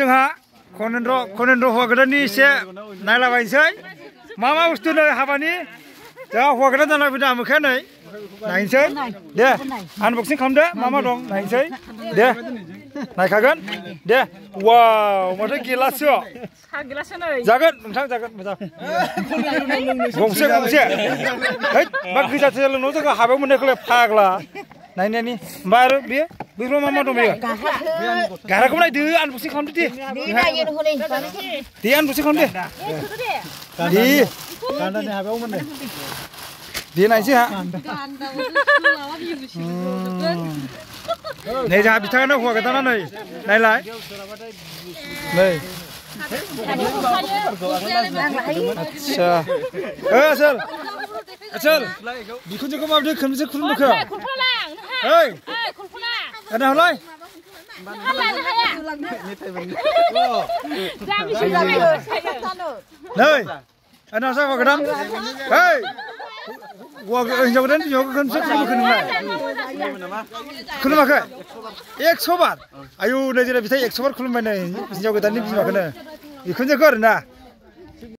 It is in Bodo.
जोंहा खनेन्द्र हौवा गोदाननि एसे नायलाबायनोसै मा बुस्थु नै हाबानि जोंहा हौवा गोदान जाना फैदों आमोखाया नै नायनोसै दे आनबक्सिं खालामदो मा दं नायनोसै दे नायखागोन दे वाव माथो गिलाससो जागोन नोंथां जागोन मोजां गंसे हैद मा गोजाथो लोंनाव जोंखौ हाबायाव मोननायखौलाय फाग्ला नायनायनि ओमफ्राय आरो बेयो बैफोराव मा दं बेयो गाराखौ नायदो आनबक्सिं खालामदो दे दे आनबक्सिं खालामदो दे गान्दानि हाबायाव मोननाय दे नायनोसै हा नै जोंहा बिथाङानो हौवा गोदाना नै नायलाय नै आच्छा आसोल बिखुनजोखौ माबायदि खोनबेसे खुलुमबोखो ओइ दाना हलाय नै आना हौवा गोदान ओइ हिन्जाव गोदान बिहाव खोनबेसे खुलुमबोखो नोंलाय खुलुमाखै 100 बार आयु नै जेरै बिथां 100 बार खुलुमबाय नै हिन्जाव गोदाननि बिमाखौनो बिखुनजोखौ आरोना